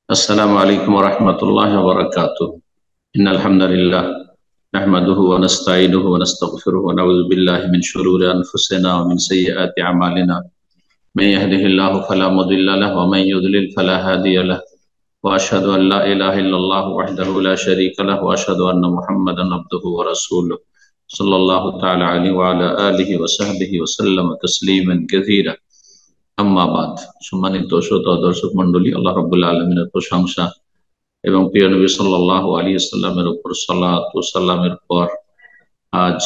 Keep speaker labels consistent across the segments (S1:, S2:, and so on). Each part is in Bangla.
S1: السلام عليكم ورحمة الله وبركاته. إن الحمد لله نحمده ونستعينه ونستغفره ونعوذ بالله من شرور أنفسنا ومن سيئات أعمالنا. من يهده الله فلا مضل له ومن يضلل فلا هادي له. وأشهد أن لا إله إلا الله وحده لا شريك له وأشهد أن محمدا عبده ورسوله صلى الله تعالى عليه وعلى آله وصحبه وسلم تسليما كثيرا। আম্মাবাদ, সম্মানিত শ্রোতা দর্শক মন্ডলী, আল্লাহ রাব্বুল আলামিনের প্রশংসা এবং প্রিয় নবী সাল্লাল্লাহু আলাইহি ওয়াসাল্লামের উপর সালাত ও সালামের পর আজ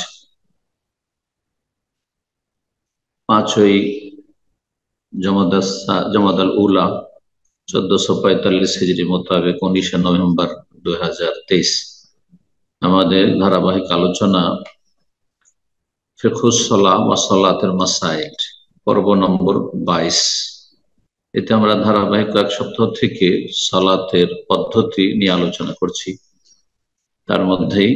S1: 5ই জমাদাল উলা 1445 হিজরি মোতাবেক 19শে নভেম্বর 2023 আমাদের ধারাবাহিক আলোচনা ফিকহুস সালাহ ওয়া সালাতের মাসাইল পর্ব নম্বর 22। এতে আমরা ধারাবাহিক এক সপ্তাহ থেকে সালাতের পদ্ধতি নিয়ে আলোচনা করছি। তার মধ্যেই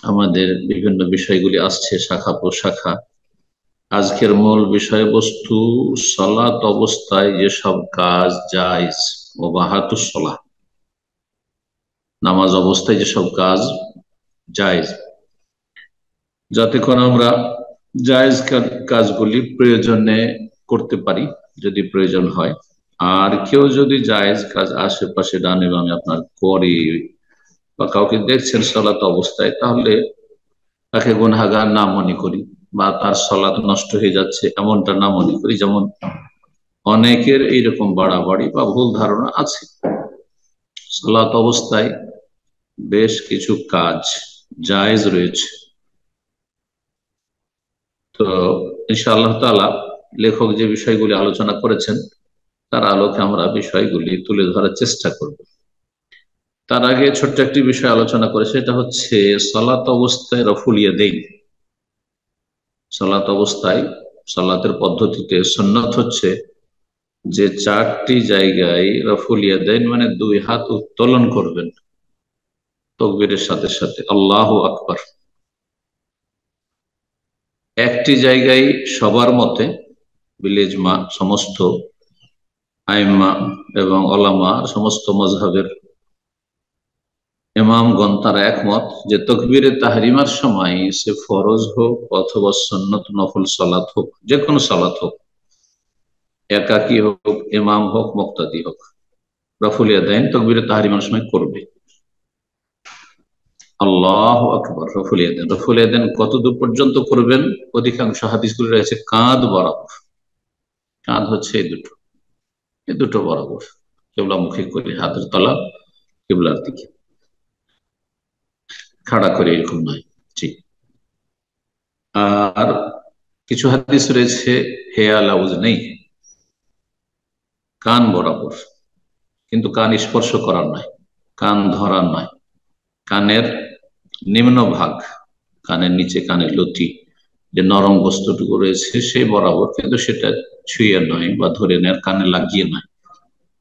S1: আমাদের বিভিন্ন বিষয়গুলি আসছে শাখা প্রশাখা। আজকের মূল বিষয়বস্তু সালাত অবস্থায় যেসব কাজ জায়েজ ও বাহাতুস সালাহ, নামাজ অবস্থায় যেসব কাজ জায়েজ, যাতে করে আমরা জায়েজ কাজগুলি প্রয়োজনে করতে পারি যদি প্রয়োজন হয়। আর কেউ যদি জায়েজ কাজ আশেপাশে ডানে বামে আপনার করে বা কাউকে দেখছেন সালাত অবস্থায়, তাহলে তাকে গুনাহগার না মনে করি বা তার সালাত নষ্ট হয়ে যাচ্ছে এমনটা না মনে করি। যেমন অনেকের এইরকম বাড়াবাড়ি বা ভুল ধারণা আছে। সালাত অবস্থায় বেশ কিছু কাজ জায়েজ রয়েছে। তো ইনশাআল্লাহ তাআলা লেখক যে বিষয়গুলি আলোচনা করেছেন তার আলোকে আমরা বিষয়গুলি তুলে ধরার চেষ্টা করব। তার আগে ছোট্ট একটি বিষয় আলোচনা করে, সেটা হচ্ছে সালাত অবস্থায় রফুল ইয়াদাইন। সালাত অবস্থায় সালাতের পদ্ধতিতে সুন্নাত হচ্ছে যে 4টি জায়গায় রফুল ইয়াদাইন মানে দুই হাত উত্তোলন করবেন তাকবীরের সাথে সাথে আল্লাহু আকবার। একটি জায়গায় সবার মতে বিলেজমা সমস্ত আইম্মা এবং ওলামা সমস্ত মাযহাবের ইমামগণ তারা একমত যে তাকবীরে তাহরিমার সময় সে ফরজ হোক অথবা সুন্নত নফল সালাত হোক, যে কোনো সালাত হোক, একাকী হোক, ইমাম হোক, মুক্তাদি হোক, রফুল ইয়াদাইন তাকবীরে তাহরিমার সময় করবে। আল্লাহু আকবার, রফুল ইয়াদাইন। রফুল ইয়াদাইন কত দূর পর্যন্ত করবেন? অধিকাংশ হাদিসগুলি রয়েছে কাঁধ বরাবর। কাঁধ হচ্ছে এই দুটো বরাবর, কিবলামুখী করে, হাতের তলা কিবলার দিকে, খাড়া করে এরকম নয়। ঠিক। আর কিছু হাদিস রয়েছে হেয়া লাউজ নেই, কান বরাবর, কিন্তু কান স্পর্শ করার নয়, কান ধরার নয়, কানের নিম্ন ভাগ, কানের নিচে কানের লতি যে নরম বস্তুটুকু রয়েছে সেই বরাবর, কিন্তু সেটা ছুঁয়ে নয় বা ধরে নেয়, কানে লাগিয়ে নয়।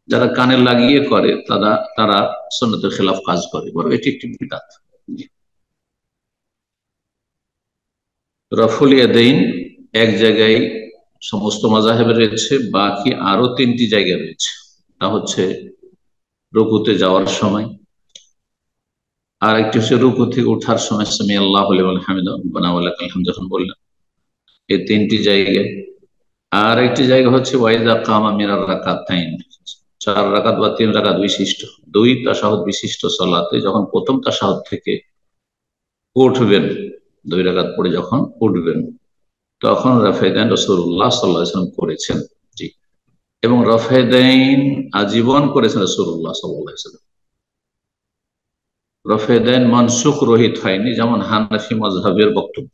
S1: যারা কানে লাগিয়ে করে তারা সুন্নতের খেলাফ কাজ করে, বরং এটি একটি বিদআত। রফুল ইয়াদাইন এক জায়গায় সমস্ত মাযহাবে রয়েছে, বাকি আরো 3টি জায়গায় রয়েছে। তা হচ্ছে রুকুতে যাওয়ার সময়, আর একটি হচ্ছে রুকু থেকে ওঠার সময় সামি আল্লাহু লিমান হামিদা রব্বানা ওয়া লাকাল হামদ যখন বললেন, এই 3টি জায়গায়। আর একটি জায়গা হচ্ছে ওয়াইদা কামা মিনার রাকাতাইন, 4 রাকাত বা 3 রাকাত বিশিষ্ট 2 তাশাহুদ বিশিষ্ট সালাতে যখন প্রথম তাশাহুদ থেকে উঠবেন, 2 রাকাত পড়ে যখন উঠবেন, তখন রাফায়েদাইন রাসূলুল্লাহ সাল্লাল্লাহু আলাইহি ওয়াসাল্লাম করেছেন। জি। এবং রাফায়েদাইন আজীবন করেছেন রাসূলুল্লাহ সাল্লাল্লাহু আলাইহি ওয়াসাল্লাম। রাফায়েদাইন মানসুখ রহিত হয়নি, যেমন হানাফি মাযহাবের বক্তব্য।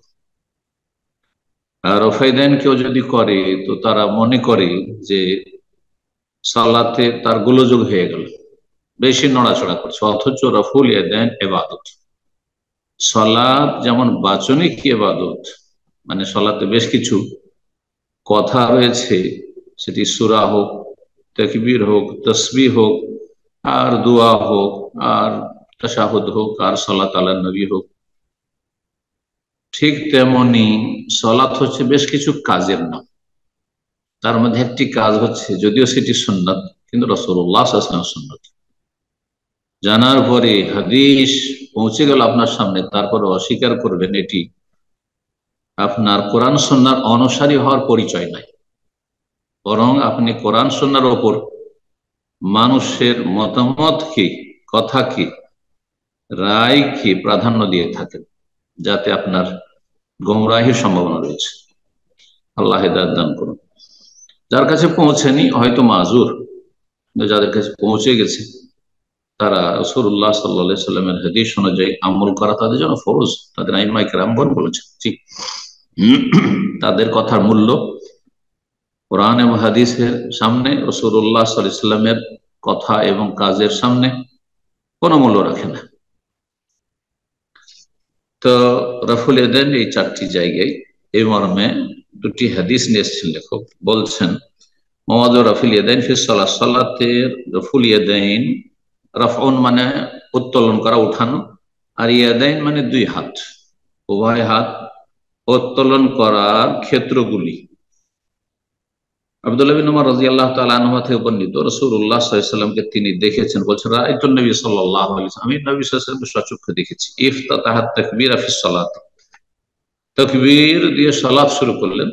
S1: আর রাফায়েদাইন কেউ যদি করে তো তারা মনে করে যে সালাতে তার গোলযোগ হয়ে গেল, বেশি নড়াচড়া করছে, অথচ রফুল ইয়াদাইন ইবাদত। সালাত যেমন বাচনিক ইবাদত, মানে সালাতে বেশ কিছু কথা রয়েছে, সেটি সূরা হোক, তাকবীর হোক, তাসবিহ হোক, আর দোয়া হোক, আর তাশাহুদ হোক, আর সালাত আলা নবী হোক, ঠিক তেমনি সালাত হচ্ছে বেশ কিছু কাজের নাম। তার মধ্যে একটি কাজ হচ্ছে, যদিও সেটি সুন্নাত, কিন্তু রাসূলুল্লাহ সাল্লাল্লাহু আলাইহি ওয়াসাল্লাম সুন্নাত। জানার পরে হাদিস পৌঁছে গেল আপনার সামনে, তারপরে অস্বীকার করবেন, এটি আপনার কোরআন সুন্নাহর অনুসারী হওয়ার পরিচয় নাই, বরং আপনি কোরআন সুন্নাহর ওপর মানুষের মতামত কি, কথা কি, রায় কি প্রাধান্য দিয়ে থাকেন, যাতে আপনার গোমরাহির সম্ভাবনা রয়েছে। আল্লাহ হেদায়েত দান করুন। যার কাছে পৌঁছেনি হয়তো মাজুর, কিন্তু যাদের কাছে পৌঁছে গেছে তারা রাসূলুল্লাহ সাল্লাল্লাহু আলাইহি সাল্লামের হাদিস অনুযায়ী আমল করা তাদের জন্য ফরজ। তাদের আইমায়ে কেরামগণ বলেছেন, ঠিক তাদের কথার মূল্য কোরআন এবং হাদিসের সামনে, রাসূলুল্লাহ সাল্লাল্লাহু আলাইহি সাল্লামের কথা এবং কাজের সামনে কোনো মূল্য রাখে না। তো রফুল ইয়াদাইন এই চারটি জায়গায় এই মর্মে দুটি হাদিস নিয়ে এসেছেন লেখক। বলছেন মোহাম্মদ রফুল ইয়াদাইন ফি সালাত, সালাতের রফুল ইয়াদাইন, রাফউন মানে উত্তোলন করা, উঠানো, আর ইয়াদাইন মানে দুই হাত, উভয় হাত উত্তোলন করার ক্ষেত্রগুলি। আব্দুল্লাহ বিন উমর রাদিয়াল্লাহু তাআলা আনহু থেকে বর্ণিত, রাসূলুল্লাহ সাল্লাল্লাহু আলাইহি ওয়াসাল্লামকে তিনি দেখেছেন, বলছেন রাআইতুন নবী সাল্লাল্লাহু আলাইহি ওয়াসাল্লাম, আমি নবী সাল্লাল্লাহু আলাইহি ওয়াসাল্লামকে সচক্ষে দেখেছি। ইফতাতাহাত তাকবীরা ফিস সালাত, তাকবীর দিয়ে সালাত শুরু করলেন,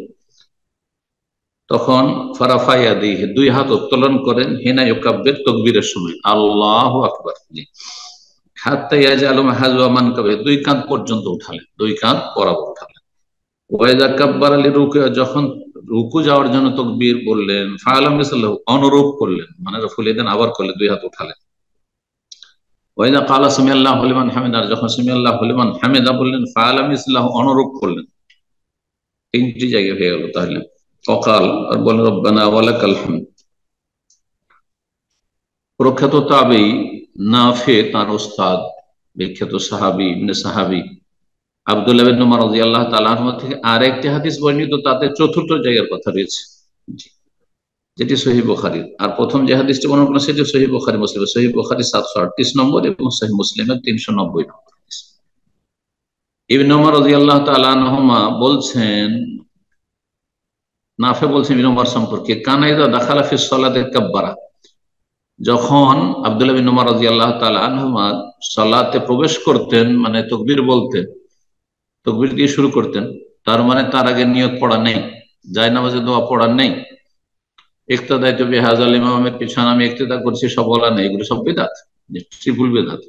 S1: তখন ফারাফা ইয়াদাইহি, দুই হাত উত্তোলন করেন, হিনা ইউকাব্বির, তাকবীরের সময়, আল্লাহু আকবার, জি, হাত্তা ইয়াজআলু হাযওয়া মানকাবে, দুই কাঁধ পর্যন্ত উঠালেন, দুই কাঁধ বরাবর উঠালেন। ওয়াইদা কাব্বারা লিরুকু, যখন রুকু যাওয়ার জন্য তাকবীর বললেন, ফাআলা মিসলাহু, অনুরূপ করলেন, মানে রাফুল ইয়াদাইন আবার করলেন, দুই হাত উঠালেন। ওয়াইদা ক্বালা সামিআল্লাহু লিমান হামিদা, যখন সামিআল্লাহু লিমান হামিদা বললেন, ফাআলা মিসলাহু, অনুরূপ করলেন। তিনটি জায়গা হয়ে গেল তাহলে। ওয়াকাল, আর বলেন রব্বানা ওয়া লাকাল হামদ। প্রখ্যাত তাবেঈ নাফে, তার ওস্তাদ বিখ্যাত সাহাবী ইবনে সাহাবী আব্দুল্লাহ বিন উমর রাদিয়াল্লাহু তাআলা আনহু থেকে আরেকটি হাদিস বর্ণিত, তাতে চতুর্থ জায়গার কথা রয়েছে, যেটি সহিহ বুখারীর। আর প্রথম যে হাদিসটি বর্ণনা করা সেটি সহিহ বুখারী মুসলিম, সহিহ বুখারী 738 নম্বর এবং সহিহ মুসলিমের 390 নম্বর হাদিস। ইবনে উমর রাদিয়াল্লাহু তাআলা আনহুমা বলছেন, নাফে বলছেন ইবনে উমর সম্পর্কে, কানা ইযা দাখালা ফিস সালাতি কাব্বারা, যখন আব্দুল্লাহ বিন উমর রাদিয়াল্লাহু তাআলা আনহুমা সালাতে প্রবেশ করতেন, মানে তাকবীর বলতেন, তাকবীর দিয়ে শুরু করতেন, তার মানে তার আগে নিয়ত পড়া নেই, জায়নামাজে দোয়া পড়া নেই, ইক্তাদাইতু বিহাযাল ইমামের পিছনে আমি ইক্তেদা করছি, সব বলা নেই, এগুলো সব বিদআত, ট্রিপল বিদআত।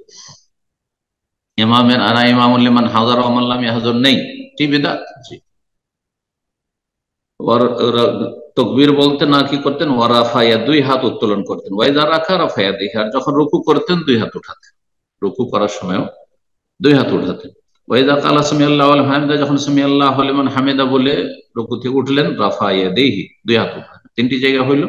S1: ইমামের আনা ইমামুল লিমান হাযার ওয়া মান লাম ইয়াহযুর নেই, এটি বিদআত। জি, তাকবীর বলতেন না, কি করতেন, ওয়া রাফায়া, দুই হাত উত্তোলন করতেন, ওয়াইদা রাকা রাফায়া দিহি, আর যখন রুকু করতেন দুই হাত উঠাতেন, রুকু করার সময়ও দুই হাত উঠাতেন। ওয়াইদা ক্বালা সামিআল্লাহু লিমান হামিদা, যখন সামিআল্লাহু লিমান হামিদা বলে রুকু থেকে উঠলেন, রাফায়া দিহি, দুই হাত উঠাতেন। তিনটি জায়গা হইল।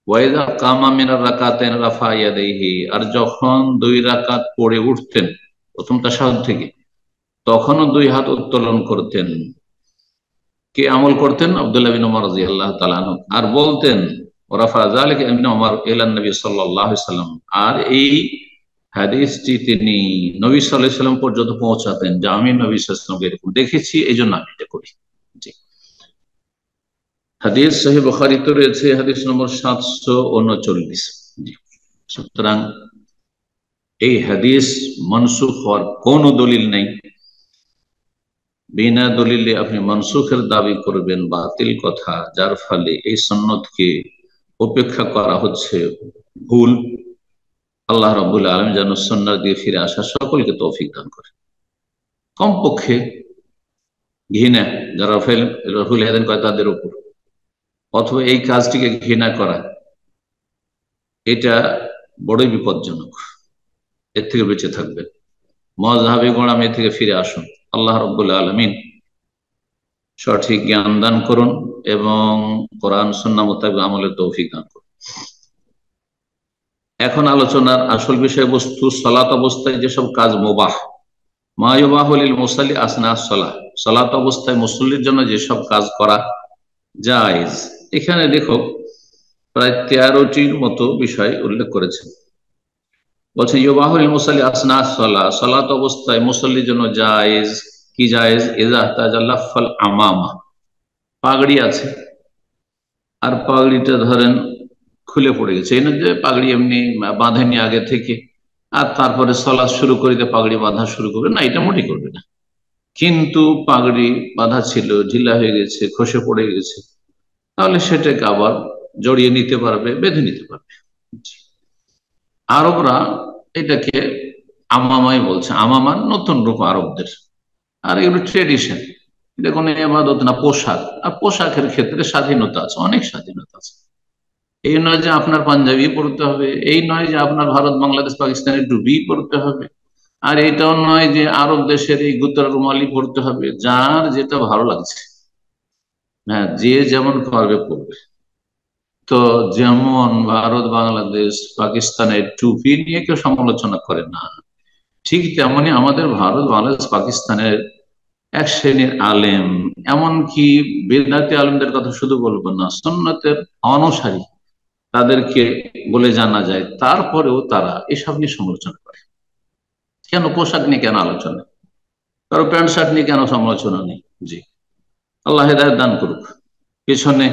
S1: ওয়াইদা কামা মিনার রাকাতাইন রাফা ইয়াদাইহি, আর যখন দুই রাকাত পড়ে উঠতেন প্রথম তাশাহুদ থেকে, তখনও দুই হাত উত্তোলন করতেন। কে আমল করতেন? আব্দুল্লাহ বিন উমর রাদিয়াল্লাহু তাআলা আনহু। আর বলতেন ওরাফা যালিকা ইবনে উমর ইলা নবী সাল্লাল্লাহু আলাইহি সাল্লাম, আর এই হাদিসটি তিনি নবী সাল্লাল্লাহু আলাইহি সাল্লাম পর্যন্ত পৌঁছাতেন, যে আমি নবী সাল্লাল্লাহু আলাইহি সাল্লামকে এরকম দেখেছি, এই জন্য আমি এটা করি। জি, হাদিস সহিহ বুখারীতে রয়েছে, হাদিস নম্বর 739। জি, সুতরাং এই হাদিস মানসুখ হওয়ার কোনো দলিল নেই। বিনা দলিলে আপনি মানসুখের দাবি করবেন, বাতিল কথা, যার ফলে এই সুন্নতকে উপেক্ষা করা হচ্ছে ভুল। আল্লাহ রাব্বুল আলামিন যেন সুন্নাহ দিয়ে ফিরে আসা সকলকে তৌফিক দান করে। কমপক্ষে ঘৃণা যারা রফুল ইয়াদাইন করে তাদের উপর, অথবা এই কাজটিকে ঘৃণা করা, এটা বড়ই বিপজ্জনক। এর থেকে বেঁচে থাকবেন, মাযহাবী গোঁড়ামি থেকে ফিরে আসুন। আল্লাহ রাব্বুল আলামিন সঠিক জ্ঞান দান করুন এবং কোরআন সুন্নাহ মোতাবেক আমলের তৌফিক দান করুন। এখন আলোচনার আসল বিষয়বস্তু, সালাত অবস্থায় যেসব কাজ মুবাহ, মা ইউবাহু লিল মুসাল্লি আসনা সালাহ, সালাত অবস্থায় মুসল্লির জন্য যেসব কাজ করা জায়েজ। এখানে লেখক প্রায় 13টির মতো বিষয় উল্লেখ করেছেন। বলছেন ইউবাহু লিল মুসাল্লি আসনা সালাহ, সালাত অবস্থায় মুসল্লির জন্য জায়েজ। কি জায়েজ? ইযা তাজাল্লা ফাল আমামা, পাগড়ি আছে আর পাগড়িটা ধরেন খুলে পড়ে গেছে, এই না যে পাগড়ি এমনি বাঁধেনি আগে থেকে, আর তারপরে সালাত শুরু করিতে পাগড়ি বাঁধা শুরু করবে না, এটা মোটেই করবে না। কিন্তু পাগড়ি বাঁধা ছিল, ঢিলা হয়ে গেছে, খসে পড়ে গেছে, তাহলে সেটাকে আবার জড়িয়ে নিতে পারবে, বেঁধে নিতে পারবে। আরবরা এটাকে আমামাই বলছে, আমামান নতুন রূপ আরবদের। আর এগুলো ট্রেডিশন, এটা কোনো এবাদত না, পোশাক। আর পোশাকের ক্ষেত্রে স্বাধীনতা আছে, অনেক স্বাধীনতা আছে। এই নয় যে আপনার পাঞ্জাবি পড়তে হবে, এই নয় যে আপনার ভারত বাংলাদেশ পাকিস্তানের ডুবি পড়তে হবে, আর এটাও নয় যে আরব দেশের এই গুতরা রুমালি পড়তে হবে। যার যেটা ভালো লাগছে, হ্যাঁ, যে যেমন পারবে পড়বে। তো যেমন ভারত বাংলাদেশ পাকিস্তানের টুপি নিয়ে কেউ সমালোচনা করে না, ঠিক তেমনি আমাদের ভারত বাংলাদেশ পাকিস্তানের এক শ্রেণীর আলেম, এমনকি বেদাতি আলেমদের কথা শুধু বলবো না, সুন্নতের অনুসারী তাদেরকে বলে জানা যায়, তারপরেও তারা এসব নিয়ে সমালোচনা করে। কেন পোশাক নিয়ে কেন আলোচনা, কারো প্যান্ট শার্ট নিয়ে কেন সমালোচনা নেই? জি, আল্লাহ হেদায়েত দান করুক। পেছনে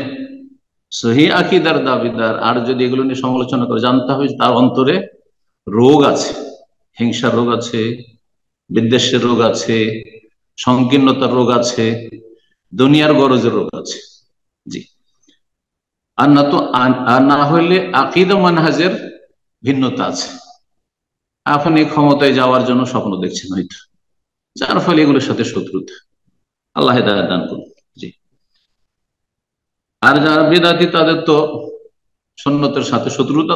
S1: সহি আকীদার দাবিদার আর যদি এগুলো নিয়ে সমালোচনা করে, জানতে হবে তার অন্তরে রোগ আছে, হিংসার রোগ আছে, বিদ্বেষের রোগ আছে, সংকীর্ণতার রোগ আছে, দুনিয়ার গরজের রোগ আছে। জি, আর না তো, আর না হইলে আকীদা মানহাজের ভিন্নতা আছে। আপনি ক্ষমতায় যাওয়ার জন্য স্বপ্ন দেখছেন হয়তো, যার ফলে এগুলোর সাথে শত্রুতা। আল্লাহ হেদায়েত দান করুন। জি, আর যারা বিদাতি তাদের তো সুন্নতের সাথে শত্রুতা,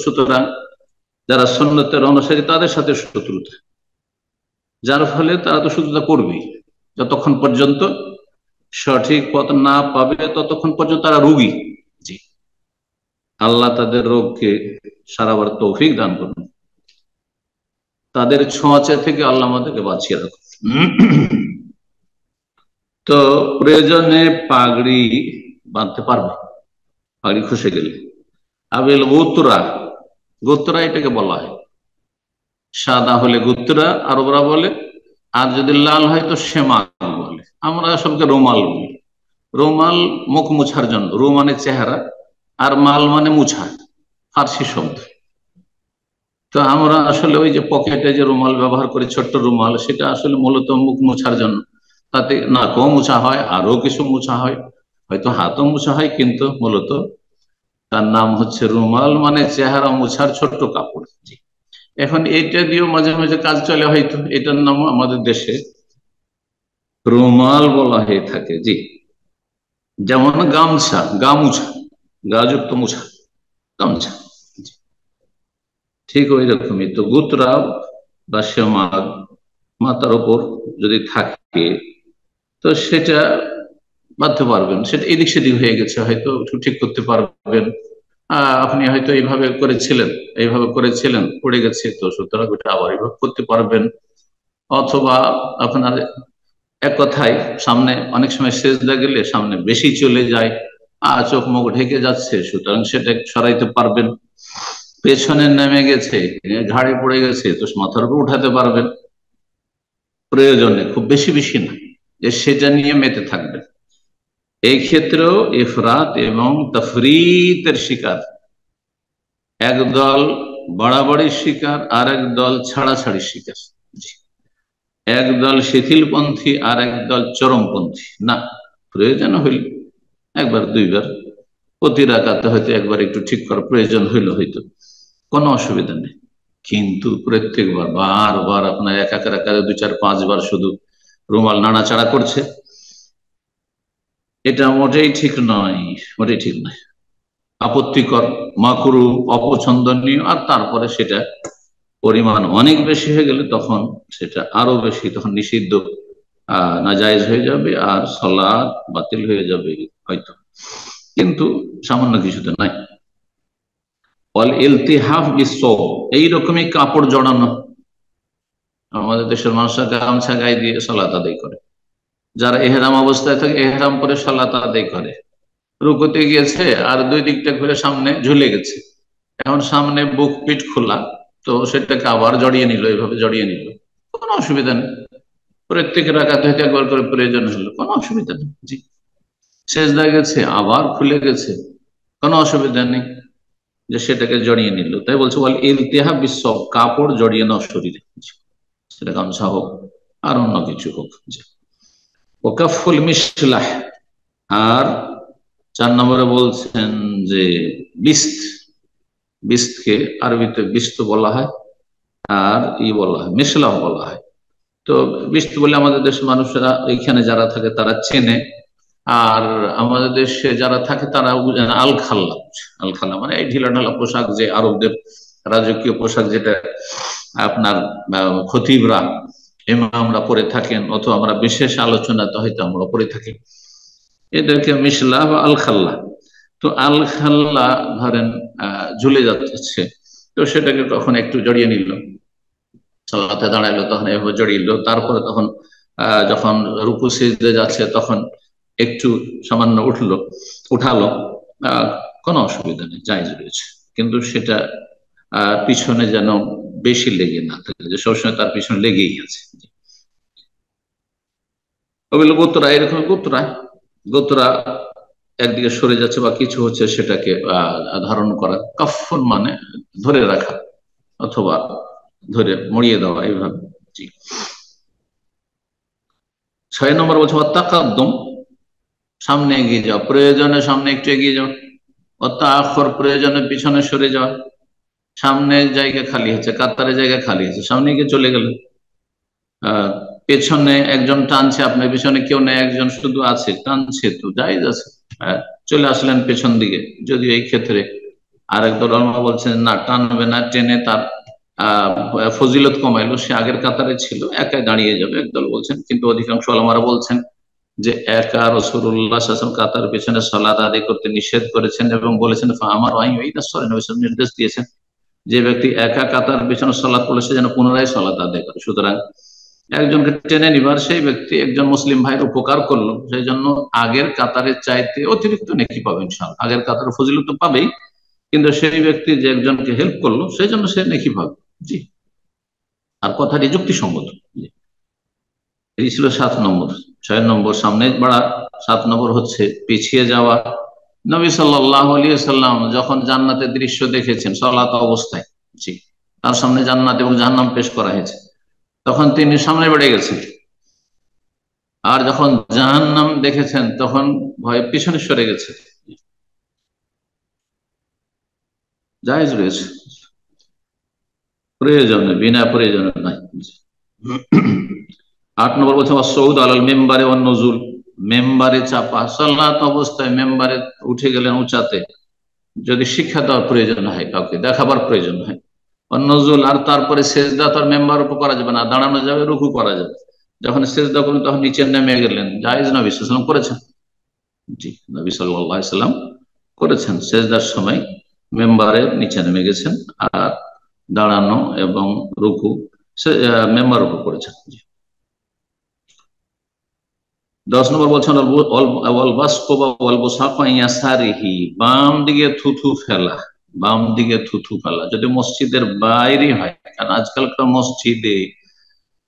S1: সুতরাং যারা সুন্নতের অনুসারী তাদের সাথে শত্রুতা, যার ফলে তারা তো শত্রুতা করবেই। যতক্ষণ পর্যন্ত সঠিক পথ না পাবে ততক্ষণ পর্যন্ত তারা রোগী। জি, আল্লাহ তাদের রোগকে সারাবার তৌফিক দান করুন, তাদের ছোঁয়াচে থেকে আল্লাহ আমাদেরকে বাঁচিয়ে রাখুন। তো প্রয়োজনে পাগড়ি বাঁধতে পারবে, পাগড়ি খসে গেলে। আবেল গোত্রা, গোত্রা এটাকে বলা হয়। সাদা হলে গোত্রা আরবরা বলে, আর যদি লাল হয় তো সেমাল বলে। আমরা সবকে রুমাল বলি। রুমাল মুখ মুছার জন্য, রু মানে চেহারা, আর মাল মানে মুছা, ফার্সি শব্দ। তো আমরা আসলে ওই যে পকেটে যে রুমাল ব্যবহার করি, ছোট্ট রুমাল, সেটা আসলে মূলত মুখ মোছার জন্য। তাতে নাকও মোছা হয়, আরো কিছু মোছা হয়, হয়তো হাতও মোছা হয়, কিন্তু মূলত তার নাম হচ্ছে রুমাল, মানে চেহারা মোছার ছোট্ট কাপড়। জি, এখন এইটা দিয়েও মাঝে মাঝে কাজ চলে, হয়তো এটার নাম আমাদের দেশে রুমাল বলা হয়ে থাকে। জি, যেমন গামছা, গামুছা, গাযুক্ত মুছা, গামছা। জি, ঠিক ওই রকমই তো গুতরা বা সেমাগ মাথার উপর যদি থাকে, তো সেটা বাঁধতে পারবেন। সেটা এদিক সেদিক হয়ে গেছে, হয়তো একটু ঠিক করতে পারবেন। আপনি হয়তো এইভাবে করেছিলেন, এইভাবে করেছিলেন, পড়ে গেছে, তো সুতরাং ওটা আবার এইভাবে করতে পারবেন। অথবা আপনার এক কথায় সামনে অনেক সময় সেজদা গেলে সামনে বেশি চলে যায়, চোখ মুখ ঢেকে যাচ্ছে, সুতরাং সেটা সরাইতে পারবেন। পেছনে নেমে গেছে, ঘাড়ে পড়ে গেছে, তো মাথার উপর উঠাতে পারবেন প্রয়োজনে, খুব বেশি বেশি না যে সেটা নিয়ে মেতে থাকবেন। এই ক্ষেত্রেও ইফরাত এবং তফরিতের শিকার, একদল বাড়াবাড়ির শিকার আর একদল ছাড়াছাড়ির শিকার। একদল শিথিলপন্থী আর একদল চরমপন্থী। না, প্রয়োজন হইল একবার দুইবার, প্রতি রাকাতে হয়তো একবার একটু ঠিক করার প্রয়োজন হইল, হয়তো কোনো অসুবিধা নেই। কিন্তু প্রত্যেকবার বারবার আপনার এক এক রাকাতে 2 4 5 বার শুধু রুমাল নাড়াচাড়া করছে, এটা মোটেই ঠিক নয়, মোটেই ঠিক নয়, আপত্তিকর, মাকরু, অপছন্দনীয়। আর তারপরে সেটা পরিমাণ অনেক বেশি হয়ে গেলে তখন সেটা আরো বেশি, তখন নিষিদ্ধ, নাজায়েজ হয়ে যাবে, আর সালাত বাতিল হয়ে যাবে হয়তো, কিন্তু সামান্য কিছুতে নাই। অল ইলতিহাফ বিসওব, এইরকমই কাপড় জড়ানো। আমাদের দেশের মানুষরা গামছা গায়ে দিয়ে সালাত আদায় করে, যারা এহরাম অবস্থায় থাকে এহরাম পরে সালাত আদায় করে। রুকুতে গিয়েছে আর দুই দিকটা ঘুরে সামনে ঝুলে গেছে, এখন সামনে বুক পিঠ খোলা, তো সেটাকে আবার জড়িয়ে নিল, এইভাবে জড়িয়ে নিল, কোনো অসুবিধা নেই। প্রত্যেক রাকাতে হয়তো একবার করে প্রয়োজন হলো, কোনো অসুবিধা নেই। জি, সেজদা গেছে আবার খুলে গেছে, কোনো অসুবিধা নেই। যে সেটাকে জড়িয়ে নিল, তাই বলছে বল ইলতিহা বিশ্ব, কাপড় জড়িয়ে নাও শরীরে, সেটা গামছা হোক আর অন্য কিছু হোক। ওকাফুল মিসলাহ, আর 4 নম্বরে বলছেন যে বিস্ত, বিস্তকে আরবিতে বিস্ত বলা হয়, আর বলা হয় মিসলাহ বলা হয়। তো বিস্ত বলে আমাদের দেশের মানুষেরা এখানে যারা থাকে তারা চেনে, আর আমাদের দেশে যারা থাকে তারা আল খাল্লা, আল খাল্লা মানে এই ঢিলা ঢালা পোশাক, যে আরবদের রাজকীয় পোশাক, যেটা আপনার খতিবরা ইমামরা পরে থাকেন, অথবা আমরা বিশেষ আলোচনাতে হয়তো আমরা পরে থাকি, এদেরকে মিসলা বা আল খাল্লা। তো আল খাল্লা ধরেন ঝুলে যাচ্ছে, তো সেটাকে তখন একটু জড়িয়ে নিল, সালাতে দাঁড়াইলো তখন এভাবে জড়িয়ে নিল, তারপরে তখন যখন রুকু সিজদে যাচ্ছে তখন একটু সামান্য উঠালো, কোনো অসুবিধা নেই, জায়েজ রয়েছে। কিন্তু সেটা পিছনে যেন বেশি লেগে না থাকে, যে সবসময় তার পিছনে লেগেই আছে। ওগুলো গোতরা, এরকম গোতরা, গোতরা একদিকে সরে যাচ্ছে বা কিছু হচ্ছে, সেটাকে ধারণ করা, কাফন মানে ধরে রাখা অথবা ধরে মরিয়ে দেওয়া, এইভাবে। জি। 6 নম্বর বলছে তাকাদ্দুম, সামনে এগিয়ে যাও, প্রয়োজনে সামনে একটু এগিয়ে যাও, তাআখুর, প্রয়োজনে পিছনে সরে যাওয়া। সামনে জায়গা খালি হচ্ছে, কাতারে জায়গা খালি হচ্ছে, সামনে গিয়ে চলে গেলেন, পেছনে একজন টানছে, আপনার পিছনে কেউ নেই, একজন শুধু আছে টানছে, তো জায়েজ আছে, চলে আসলেন পেছন দিকে। যদি এই ক্ষেত্রে আরেক দল ওলামা বলছেন না, টানবে না, টেনে তার ফজিলত কমাইলো, সে আগের কাতারে ছিল, একাই দাঁড়িয়ে যাবে, একদল বলছেন। কিন্তু অধিকাংশ ওলামারা বলছেন যে একা রাসূলুল্লাহ সাল্লাল্লাহু আলাইহি ওয়াসাল্লাম কাতার পেছনে সালাত আদায় করতে নিষেধ করেছেন, এবং বলেছেন আমার নির্দেশ দিয়েছেন যে ব্যক্তি একা কাতার পেছনে সালাত পড়লে সে যেন পুনরায় সালাত আদায় করে। সুতরাং একজনকে টেনে নিবার, সেই ব্যক্তি একজন মুসলিম ভাইয়ের উপকার করলো, সেই জন্য আগের কাতারের চাইতে অতিরিক্ত নেকি পাবে ইনশাআল্লাহ। আগের কাতারের ফজিলত তো পাবেই, কিন্তু সেই ব্যক্তি যে একজনকে হেল্প করলো সেই জন্য সে নেকি পাবে। জি। আর কথাটি যুক্তিসঙ্গত। জি। এই ছিল 7 নম্বর। 6 নম্বর সামনে বাড়া, 7 নম্বর হচ্ছে পিছিয়ে যাওয়া। নবী সাল্লাল্লাহু আলাইহি সাল্লাম যখন জান্নাতের দৃশ্য দেখেছেন সালাত অবস্থায়, জি, তার সামনে জান্নাত এবং জাহান্নাম পেশ করা হয়েছে, তখন তিনি সামনে বেড়ে গেছেন। আর যখন জাহান্নাম দেখেছেন তখন ভয়ে পিছনে সরে গেছে। জায়েজ রয়েছে, প্রয়োজনে, বিনা প্রয়োজনে নাই। 8 নম্বর বলছে সৌদ আলাল মেম্বারে ও নজুল, মেম্বারে চাপা, সালাত অবস্থায় মেম্বারে উঠে গেলেন উঁচাতে, যদি শিক্ষা দেওয়ার প্রয়োজন হয়, কাউকে দেখাবার প্রয়োজন হয়। নজুল, আর তারপরে সেজদা তার মেম্বার উপর করা যাবে না, দাঁড়ানো যাবে, রুকু করা যাবে। যখন সেজদা করলেন তখন নিচে নেমে গেলেন, জায়েজ নবী সাল্লাল্লাহু আলাইহি ওয়াসাল্লাম করেছেন। জি, নবী সাল্লাল্লাহু আলাইহি ওয়াসাল্লাম করেছেন, সেজদার সময় মেম্বারের নিচে নেমে গেছেন, আর দাঁড়ানো এবং রুকু মেম্বার উপর করেছেন। 10 নম্বর বলছেন বাম দিকে থুথু ফেলা, বাম দিকে থুথু ফেলা যদি মসজিদের বাইরে হয়, কারণ আজকালকার মসজিদে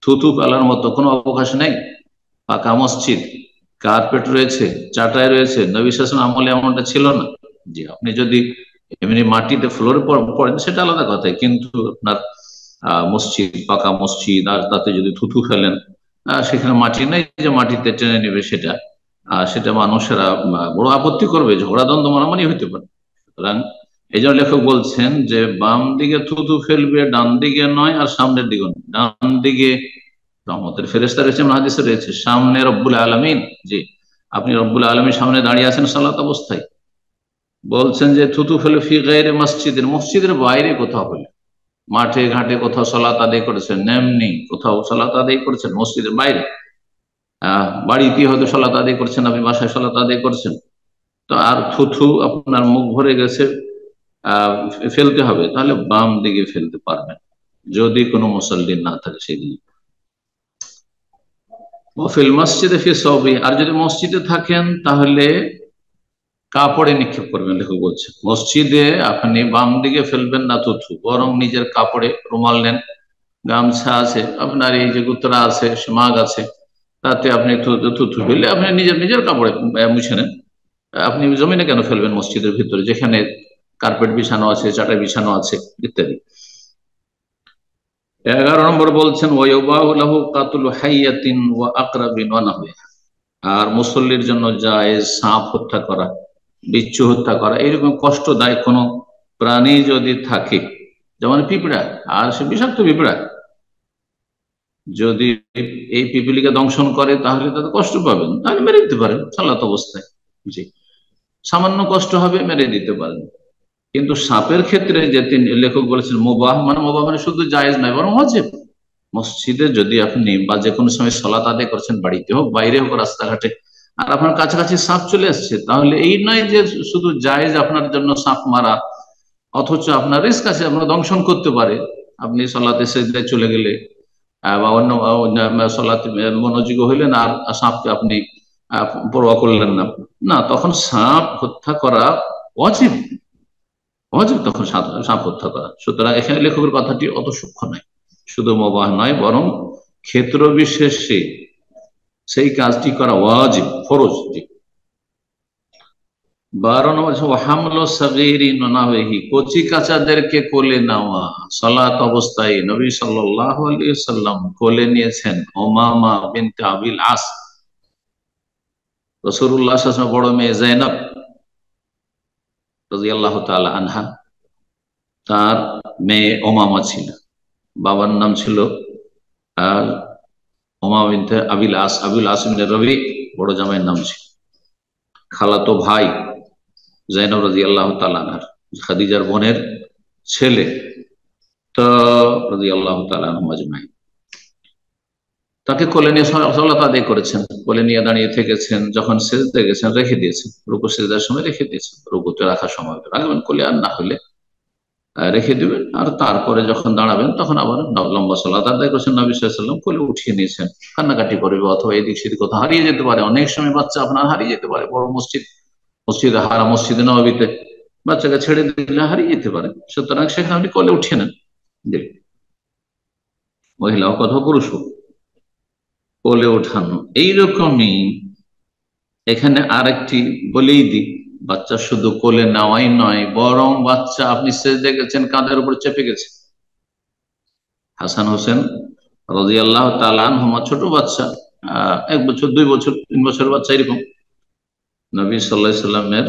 S1: থুথু ফেলার মতো কোনো অবকাশ নেই। পাকা মসজিদ, কার্পেট রয়েছে, চাটাই রয়েছে, নবী সাল্লাল্লাহু আলাইহি ওয়াসাল্লাম আমলে এমনটা ছিল না। জি, আপনি যদি এমনি মাটিতে ফ্লোরে পড়েন সেটা আলাদা কথা, কিন্তু আপনার মসজিদ, পাকা মসজিদ, আর তাতে যদি থুথু ফেলেন, সেখানে মাটি নেই যে মাটিতে টেনে নেবে, সেটা সেটা মানুষেরা বড় আপত্তি করবে, ঝগড়া দ্বন্দ্ব মারামারি হইতে পারে। সুতরাং এই জন্য লেখক বলছেন যে বাম দিকে থুথু ফেলবে, ডান দিকে নয়, আর সামনের দিকে নয়। ডান দিকে রহমতের ফেরেশতা রয়েছে, হাদিসে রয়েছে, সামনে রব্বুল আলামিন। জি, আপনি রব্বুল আলামিন সামনে দাঁড়িয়ে আছেন সালাত অবস্থায়, বলছেন যে থুতু ফেলে ফি গায়রে মসজিদের, মসজিদের বাইরে কোথাও হলে, মাঠে ঘাটে কোথাও সালাত আদায় করেছেন, এমনি কোথাও সালাত আদায় করেছেন মসজিদের বাইরে, বাড়িতে হয়তো সালাত আদায় করছেন, আপনি বাসায় সালাত আদায় করছেন, তো আর থুথু আপনার মুখ ভরে গেছে, ফেলতে হবে, তাহলে বাম দিকে ফেলতে পারবেন, যদি কোনো মুসল্লি না থাকে সেদিন। ফিল মসজিদে ফি সওবি, আর যদি মসজিদে থাকেন তাহলে কাপড়ে নিক্ষেপ করবেন। লেখক বলছে মসজিদে আপনি বাম দিকে ফেলবেন না থুথু, বরং নিজের কাপড়ে, রুমাল নেন, গামছা আছে আপনার, এই যে গুতরা আছে, মাগ আছে, তাতে আপনি থুথু ফেললে আপনি নিজের নিজের কাপড়ে মুছে নেন। আপনি জমিনে কেন ফেলবেন মসজিদের ভিতরে, যেখানে কার্পেট বিছানো আছে, চাটাই বিছানো আছে ইত্যাদি। 11 নম্বর বলছেন ওয়ায়ুবাহু লাহু কাতলু হাইয়াতিন ওয়া আকরাবিন ওয়া নাহওয়া। আর মুসল্লির জন্য জায়েজ সাপ হত্যা করা, বিচ্ছু হত্যা করা, এরকম কষ্টদায়ক কোনো প্রাণী যদি থাকে, যেমন পিঁপড়া, আর সে বিষাক্ত পিঁপড়া, যদি এই পিপিলিকে দংশন করে তাহলে তাদের কষ্ট পাবেন, তাহলে মেরে দিতে পারেন সালাত অবস্থায়। জি, সামান্য কষ্ট হবে, মেরে দিতে পারেন। কিন্তু সাপের ক্ষেত্রে যে তিনি লেখক বলেছেন মুবাহ, মানে মুবাহ মানে শুধু জায়েজ নয় বরং ওয়াজিব। মসজিদে যদি আপনি বা যে কোনো সময় সালাত আদায় করছেন, বাড়িতে হোক বাইরে হোক রাস্তাঘাটে, আর আপনার কাছাকাছি সাপ চলে আসছে, তাহলে এই নয় যে শুধু জায়েজ আপনার জন্য সাপ মারা, অথচ আপনার রিস্ক আছে, আপনার দংশন করতে পারে। আপনি সালাতে সেজদায় চলে গেলে বা অন্য সালাতে মনোযোগী হইলেন আর সাপকে আপনি পরোয়া করলেন না, না, তখন সাপ হত্যা করা ওয়াজিব, ওয়াজিব তখন সাপ হত্যা করা। সুতরাং এখানে লেখকের কথাটি অত সূক্ষ্ম নয়, শুধু মুবাহ নয় বরং ক্ষেত্র বিশেষে সেই কাজটি করা ওয়াজিব, ফরজ। 12 নম্বর হামলো সাগীরিন ওয়া নাহওয়িহি, কচি কাঁচাদেরকে কোলে নেওয়া। সালাত অবস্থায় নবী সাল্লাল্লাহু আলাইহি ওয়াসাল্লাম কোলে নিয়েছেন উমামা বিনতে আবিল আস। রাসূলুল্লাহ সাল্লাল্লাহু আলাইহি ওয়াসাল্লাম বড় মেয়ে যায়েনব রাদিয়াল্লাহু তাআলা আনহা, তার মেয়ে উমামা ছিল, বাবার নাম ছিল আর উমামা বিনতে আবিল আস, আবিল আস বিন রবি বড় জামাইয়ের নাম ছিল। খালাতো ভাই যায়েনব রাদিয়াল্লাহু তাআলা আনহার, খাদিজার বোনের ছেলে, তো রাদিয়াল্লাহু তাআলা আনহুম আজমাইন। তাকে কোলে নিয়ে সালাত আদায় করেছেন, কোলে নিয়ে দাঁড়িয়ে থেকেছেন, যখন সেজদায় গেছেন রেখে দিয়েছেন, রুকু সেজদার সময় রেখে দিয়েছেন, রুকুতে রাখার সময় রাখবেন কোলে, আর না হলে রেখে দিবেন, আর তারপরে যখন দাঁড়াবেন তখন আবার লম্বা সালাত আদায় করেছেন। নবী সাল্লাল্লাহু আলাইহি ওয়াসাল্লাম কোলে উঠিয়ে নিয়েছেন, কান্নাকাটি করবে অথবা এদিক সেদিক কোথাও হারিয়ে যেতে পারে। অনেক সময় বাচ্চা আপনার হারিয়ে যেতে পারে, বড় মসজিদ, মসজিদে হারাম, মসজিদে নববীতে বাচ্চাকে ছেড়ে দিলে হারিয়ে যেতে পারে, সুতরাং সেখানে আপনি কোলে উঠিয়ে নেন। জি, মহিলা হোক অথবা পুরুষ হোক, কোলে ওঠানো। এইরকমই এখানে আরেকটি বলেই দিই, বাচ্চা শুধু কোলে নেওয়াই নয়, বরং বাচ্চা আপনি সেজদায় গেছেন, কাঁধের উপর চেপে গেছে। হাসান হোসেন রাদিয়াল্লাহু তাআলা আনহুমা ছোট বাচ্চা, 1 বছর 2 বছর 3 বছর বাচ্চা, এরকম। নবী সাল্লাল্লাহু আলাইহি সাল্লামের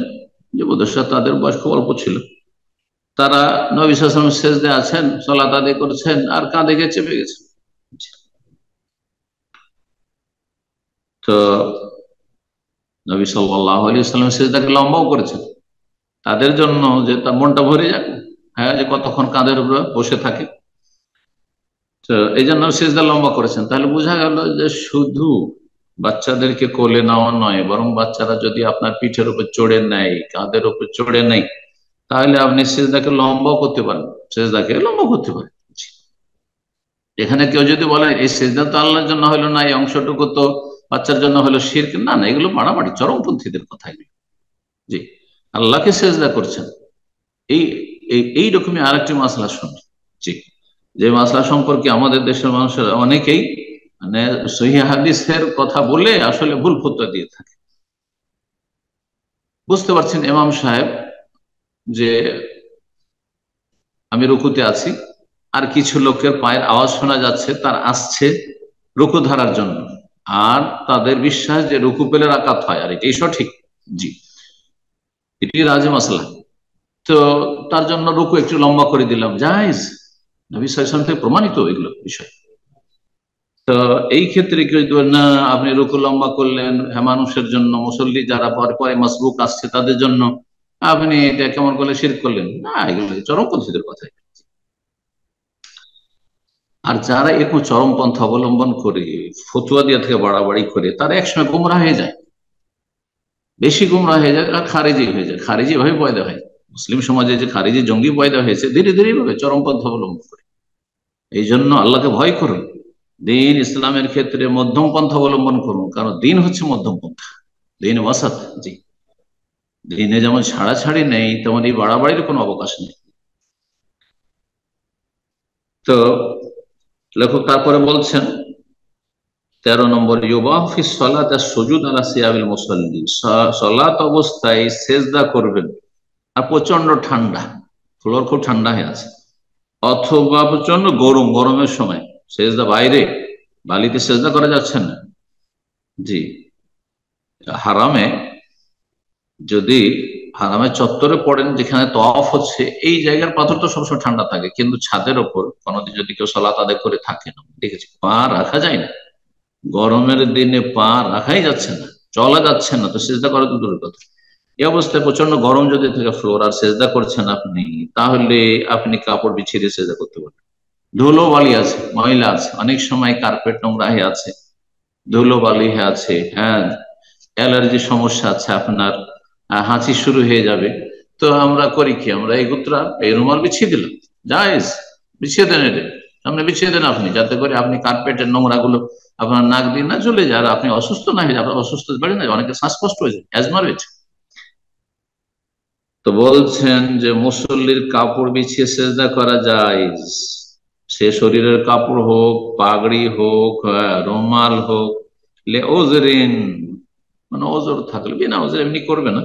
S1: যে উপদেষ্টা, তাদের বয়স খুব অল্প ছিল, তারা নবী সাল্লাল্লাহু আলাইহি সাল্লাম সেজদায় আছেন, সালাত আদায় করছেন, আর কাঁধে গিয়ে চেপে গেছে। তো নবী সাল্লাল্লাহু আলাইহি ওয়াসাল্লাম সেজদাকে লম্বাও করেছেন তাদের জন্য, যে তার মনটা ভরে যাক, হ্যাঁ, যে কতক্ষণ কাঁধের উপরে বসে থাকে। তো এই জন্য সেজদা লম্বা করেছেন। তাহলে বোঝা গেল যে শুধু বাচ্চাদেরকে কোলে নেওয়া নয়, বরং বাচ্চারা যদি আপনার পিঠের উপর চড়ে নেয়, কাঁধের উপর চড়ে নেয়, তাহলে আপনি সেজদাকে লম্বাও করতে পারেন, সেজদাকে লম্বা করতে পারেন। এখানে কেউ যদি বলে এই সেজদা তো আল্লাহর জন্য হলো না, এই অংশটুকু তো বাচ্চার জন্য হলো শিরক, না না, এগুলো বাড়াবাড়ি, চরমপন্থীদের কথা এগুলো। জি, আল্লাহকে সেজদা করছেন, এই এইরকমই আরেকটি মাসলা শুনি। জি, যে মাসলা সম্পর্কে আমাদের দেশের মানুষের অনেকেই মানে সহিহ হাদিসের কথা বলে আসলে ভুল ফতোয়া দিয়ে থাকে। বুঝতে পারছেন ইমাম সাহেব যে আমি রুকুতে আছি, আর কিছু লোকের পায়ের আওয়াজ শোনা যাচ্ছে, তার আসছে রুকু ধরার জন্য, আর তাদের বিশ্বাস যে রুকু পেলে রাকাত হয়, আর এটাই সঠিক। জি, এটি রাজে মাসলা। তো তার জন্য রুকু একটু লম্বা করে দিলাম, জায়েজ, নবী সাল্লাল্লাহু আলাইহি ওয়াসাল্লাম থেকে প্রমাণিত এগুলো বিষয়। তো এই ক্ষেত্রে কেউ যদি বলে, না আপনি রুকু লম্বা করলেন হ্যাঁ মানুষের জন্য, মুসল্লি যারা পরে পরে মাসবুক আসছে তাদের জন্য, আপনি এটা কেমন করলে শিরক করলেন, না, এগুলো চরমপন্থীদের কথা। আর যারা এরকম চরমপন্থা অবলম্বন করে ফতুয়া দিয়ে থেকে বাড়াবাড়ি করে, তারা একসময় গুমরাহ হয়ে যায়, বেশি গুমরাহ হয়ে যায়, আর খারিজি হয়ে যায়। খারিজি ভাবে পয়দা হয় মুসলিম সমাজে, যে খারিজি জঙ্গি পয়দা হয়েছে ধীরে ধীরে ভাবে চরমপন্থা অবলম্বন করে। এই জন্য আল্লাহকে ভয় করুন, দিন ইসলামের ক্ষেত্রে মধ্যম পন্থা অবলম্বন করুন, কারণ দিন হচ্ছে মধ্যম পন্থা, দিন ওয়াসাত। জি, দিনে যেমন ছাড়াছাড়ি নেই, তেমন এই বাড়াবাড়ির কোনো অবকাশ নেই। তো লেখক তারপরে বলছেন 13 নম্বর, ইউবাহু ফিস সালাতি সুজুদ আলা সিয়াবিল মুসাল্লি, সালাত অবস্থায় সেজদা করবেন আর প্রচন্ড ঠান্ডা, ফ্লোর খুব ঠান্ডা হয়ে আছে, অথবা প্রচন্ড গরম, গরমের সময় সেজদা বাইরে, বালিতে সেজদা করা যাচ্ছে না। জি, হারামে যদি হারামে চত্বরে পড়েন যেখানে তওয়াফ হচ্ছে, এই জায়গার পাথর তো সবসময় ঠান্ডা থাকে, কিন্তু ছাদের ওপর কোনোদিন যদি কেউ সালাত আদায় করে থাকে, না দেখেছি পা রাখা যায় না, গরমের দিনে পা রাখাই যাচ্ছে না, চলা যাচ্ছে না, তো সেজদা করা তো দূরের কথা। এই অবস্থায় প্রচন্ড গরম যদি থাকে ফ্লোর, আর সেজদা করছেন আপনি, তাহলে আপনি কাপড় বিছিয়ে দিয়ে সেজদা করতে পারবেন। ধুলো বালি আছে, ময়লা আছে, অনেক সময় কার্পেট নোংরা হয়ে আছে, ধুলো বালি হয়ে আছে, হ্যাঁ, অ্যালার্জির সমস্যা আছে আপনার, হাঁচি শুরু হয়ে যাবে। তো আমরা করি কি, আমরা এই গুত্রা এই রুমাল বিছিয়ে দিলাম, জায়েজ, বিছিয়ে দেন, এটা সামনে বিছিয়ে দেন আপনি, যাতে করে আপনি কার্পেটের নোংরা গুলো আপনার নাক দিয়ে না চলে যায়, আর আপনি অসুস্থ না হয়ে যায়, আপনার অসুস্থ বেড়ে না যায়, অনেকে শ্বাসকষ্ট হয়ে যায়, অ্যাজমা রয়েছে। তো বলছেন যে মুসল্লির কাপড় বিছিয়ে সেজদা করা যায়, সে শরীরের কাপড় হোক, পাগড়ি হোক, রুমাল হোক, লে ওজরিন, মানে ওজোর থাকলে, বিনা ওজোর এমনি করবে না,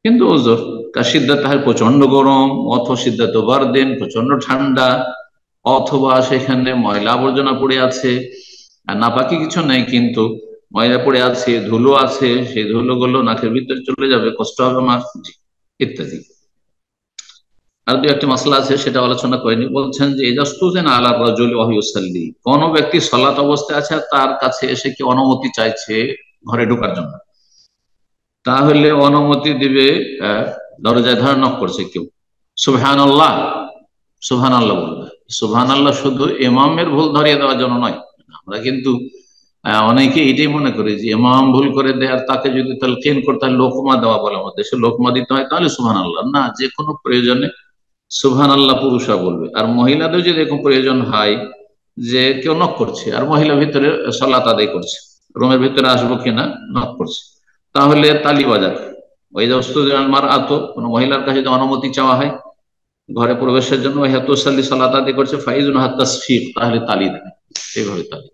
S1: কিন্তু ওজোর কাশিদ্দা তাহার প্রচন্ড গরম, অথবা সিদ্ধাত বারদিন প্রচন্ড ঠান্ডা, অথবা সেখানে ময়লা আবর্জনা পড়ে আছে, আর নাপাকি কিছু নেই কিন্তু ময়লা পড়ে আছে, ধুলো আছে, সেই ধুলো গুলো নাকের ভিতরে চলে যাবে, কষ্ট হবে মার, ইত্যাদি। আর দু একটি মশলা আছে, সেটা আলোচনা করেনি। বলছেন যে এজাস্তুজেন আলা রাজুল ওয়া হুয়া ইউসাল্লি, কোন ব্যক্তি সালাত অবস্থায় আছে, তার কাছে এসে কি অনুমতি চাইছে ঘরে ঢোকার জন্য, তাহলে অনুমতি দিবে। দরজায় ধরে নক করছে কেউ, সুবহানাল্লাহ, সুবহানাল্লাহ বলবে। সুবহানাল্লাহ শুধু ইমামের ভুল ধরিয়ে দেওয়ার জন্য নয়। আমরা কিন্তু অনেকে এটাই মনে করি যে ইমাম ভুল করে দেয়, আর তাকে যদি তালকিন করতে হয়, লোকমা দেওয়া বলে, আমাদের দেশে লোকমা দিতে হয়, তাহলে সুবহানাল্লাহ না, যে কোনো প্রয়োজনে সুবহানাল্লাহ পুরুষরা বলবে। আর মহিলাদের যদি এরকম প্রয়োজন হয় যে কেউ নক করছে আর মহিলা ভিতরে সালাত আদায় করছে, রুমের ভিতরে আসবো কিনা নক করছে, তাহলে তালি বাজাবে। ওই যে মার আতো, কোন মহিলার কাছে যদি অনুমতি চাওয়া হয় ঘরে প্রবেশের জন্য, হেতুসাল্লি সালাত আদায় করছে, ফাইজুন হাত তাসফিক, তাহলে তালি দেবে, এইভাবে তালি।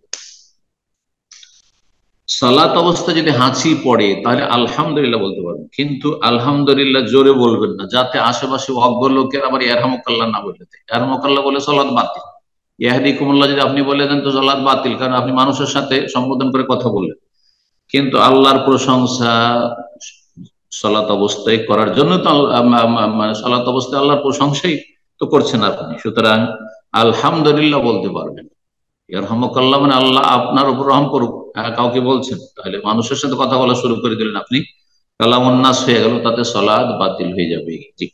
S1: সালাত অবস্থা যদি হাঁচি পড়ে তাহলে আলহামদুলিল্লাহ বলতে পারবেন, কিন্তু আলহামদুলিল্লাহ জোরে বলবেন না, যাতে আশেপাশে অজ্ঞ লোকের আবার ইয়ারহামুকাল্লাহ না বলে দেয়। ইয়ারহামুকাল্লাহ বলে সালাত বাতিল, ইয়াহদিকুমুল্লাহ যদি আপনি বলে দেন তো সালাত বাতিল, কারণ আপনি মানুষের সাথে সম্বোধন করে কথা বললেন। কিন্তু আল্লাহর প্রশংসা সালাত অবস্থায় করার জন্য তো মানে সালাত অবস্থায় আল্লাহর প্রশংসাই তো করছেন আপনি, সুতরাং আলহামদুলিল্লাহ বলতে পারবেন। ইয়ারহামুকাল্লাহ মানে আল্লাহ আপনার উপর রহম করুক, কাউকে বলছেন, তাহলে মানুষের সাথে কথা বলা শুরু করে দিলেন আপনি, কালামুন্নাস হয়ে গেল, তাতে সালাত বাতিল হয়ে যাবে। জি,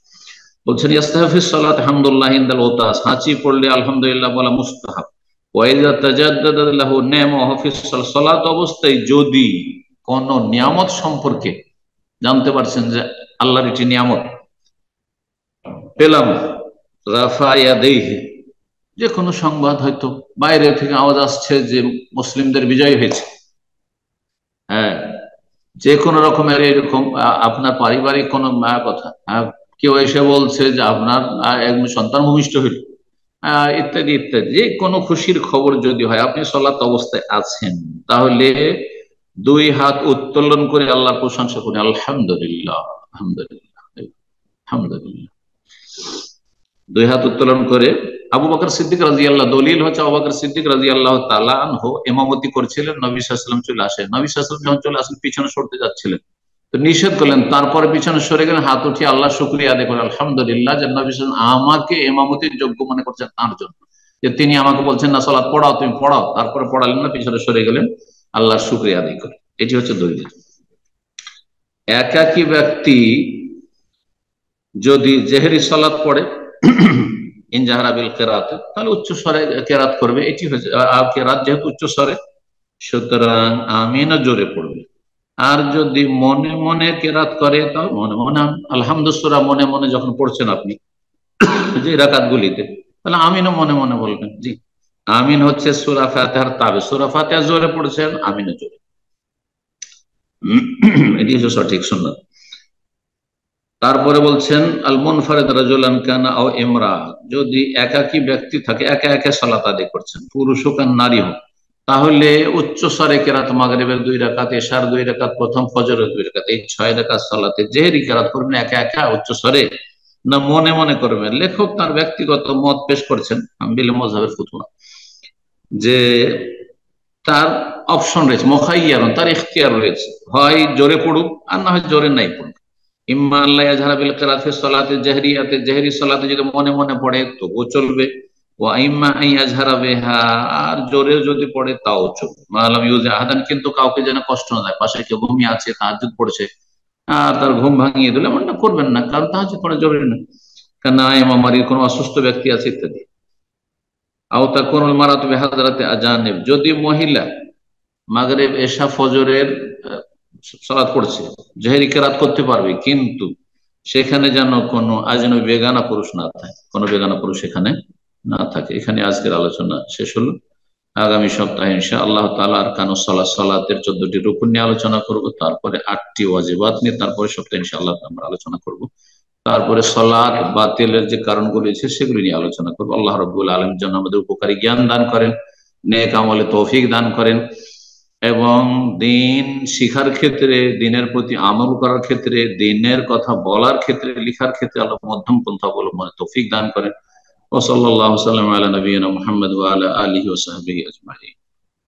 S1: বলছেন ইস্তাহফিজ সালাত হামদুলিল্লাহ ইনদাল ওতাস, হাঁচি পড়লে আলহামদুলিল্লাহ বলা মুস্তাহাব। ওয়াইজা তাজাদ্দাদা লাহু নি'মাহু ফিস সালাত অবস্থায় যদি কোন নিয়ামত সম্পর্কে জানতে পারছেন যে আল্লাহর এটি নিয়ামত পেলাম, রাফা ইয়াদাইহি, যে কোনো সংবাদ, হয়তো বাইরে থেকে আওয়াজ আসছে যে মুসলিমদের বিজয় হয়েছে, হ্যাঁ, যে কোনো রকমের এরকম আপনার পারিবারিক কোনো কথা, কেউ এসে বলছে যে আপনার একজন সন্তান ভূমিষ্ঠ হইল, ইত্যাদি ইত্যাদি, যে কোনো খুশির খবর যদি হয়, আপনি সালাত অবস্থায় আছেন, তাহলে দুই হাত উত্তোলন করে আল্লাহর প্রশংসা করেন, আলহামদুলিল্লাহ, আলহামদুলিল্লাহ, আলহামদুলিল্লাহ, দুই হাত উত্তোলন করে। আবু বকর সিদ্দিক রাদিয়াল্লাহু, দলিল হচ্ছে আবু বকর সিদ্দিক রাদিয়াল্লাহু তাআলা আনহু ইমামতি করছিলেন, নবী সাল্লাল্লাহু আলাইহি ওয়াসাল্লাম চলে আসেন, নবী সাল্লাল্লাহু আলাইহি ওয়াসাল্লাম যখন চলে আসেন পিছনে সরতে যাচ্ছিলেন, তো নিষেধ করলেন, তারপরে পিছনে সরে গেলেন, হাত উঠিয়ে আল্লাহ শুকরিয়া আদায় করেন, আলহামদুলিল্লাহ, যে নবী সাল্লাল্লাহু আলাইহি ওয়াসাল্লাম আমাকে ইমামতির যোগ্য মনে করছেন তার জন্য, যে তিনি আমাকে বলছেন না সালাত পড়াও, তুমি পড়াও, তারপরে পড়ালেন না, পিছনে সরে গেলেন আল্লাহর শুকরিয়া আদায় করে। এটি হচ্ছে দলিল। একাকী ব্যক্তি যদি জেহরি সালাত পড়ে ইনজাহারা বিল কেরাতে, তাহলে উচ্চ স্বরে কেরাত করবে, এটি হচ্ছে, আর কেরাত যেহেতু উচ্চ স্বরে, সুতরাং আমিনও জোরে পড়বে। আর যদি মনে মনে কেরাত করে, তাহলে মনে মনে আলহামদুলিল্লাহ মনে মনে যখন পড়ছেন আপনি যে রাকাত গুলিতে, তাহলে আমিনও মনে মনে বলবেন। জি, আমিন হচ্ছে সূরা ফাতিহার তাবে, সূরা ফাতিহা জোরে পড়ছেন, আমিনও জোরে, এটি হচ্ছে সঠিক সুন্নাত। তারপরে বলছেন আল মুনফারিদ রাজুলান কানা আও ইমরা, যদি একাকী ব্যক্তি থাকে, একা একা সালাত আদায় করছেন, পুরুষ হোক আর নারী হোক, তাহলে উচ্চ স্বরে কেরাত, মাগরিবের 2 রাকাত, এশার 2 রাকাত, প্রথম ফজরের 2 রাকাত, এই 6 রাকাত সালাতে জেহরি কেরাত করবেন একা একা উচ্চ স্বরে, না মনে মনে করবেন? লেখক তার ব্যক্তিগত মত পেশ করছেন, হাম্বলি মাযহাবের ফতোয়া, যে তার অপশন রয়েছে, মুখাইয়ারন, তার ইখতিয়ার রয়েছে, হয় জোরে পড়ুক আর না হয় জোরে নাই পড়ুক। ইম্মা আল্লাহ ইয়াজহারা বিল কিরাআতি ফি সলাতি জাহরিয়াতে, জাহরি সালাতে যদি মনে মনে পড়ে তবুও চলবে, ওয়া ইম্মা আন ইয়াজহারা বিহা, আর জোরে যদি পড়ে তাও চলবে, মালাম ইউজি আহাদান, কিন্তু কাউকে যেন কষ্ট না দেয়। পাশে কেউ ঘুমিয়ে আছে, তাহাজ্জুদ পড়ছে, আর তার ঘুম ভাঙিয়ে দিলে এমনটা করবেন না, কারণ তাহাজ্জুদ পড়া জরুরি না, কারণ আমারই কোনো অসুস্থ ব্যক্তি আছে ইত্যাদি। আও তাকুনুল মারাতু বিহাদরাতি আজানিব, যদি মহিলা মাগরিব এশা ফজরের সালাত পড়ছে, জেহেরি কেরাত করতে পারবে, কিন্তু সেখানে যেন কোনো আজনবী বেগানা পুরুষ না থাকে, কোনো বেগানা পুরুষ সেখানে না থাকে। এখানে আজকের আলোচনা শেষ হলো। আগামী সপ্তাহে ইনশাআল্লাহ তাআলা আরকানুস সালাত, সালাতের 14টি রুকুন নিয়ে আলোচনা করব, তারপরে 8টি ওয়াজিবাত নিয়ে, তারপরে সপ্তাহে ইনশাআল্লাহ আমরা আলোচনা করব, তারপরে সালাত বাতিলের যে কারণগুলি আছে সেগুলি নিয়ে আলোচনা করবো। আল্লাহ রাব্বুল আলামিন যেন আমাদের উপকারী জ্ঞান দান করেন, নেক আমলে তৌফিক দান করেন, এবং দিন শিখার ক্ষেত্রে, দিনের প্রতি আমল করার ক্ষেত্রে, দিনের কথা বলার ক্ষেত্রে, লিখার ক্ষেত্রে আল্লাহ মধ্যম পন্থা অবলম্বনে তৌফিক দান করেন। ওয়া সাল্লাল্লাহু সাল্লাম আলা নবিয়িনা মুহাম্মদ ওয়া আলা আলিহি ওয়া সাহবিহি আজমাইন।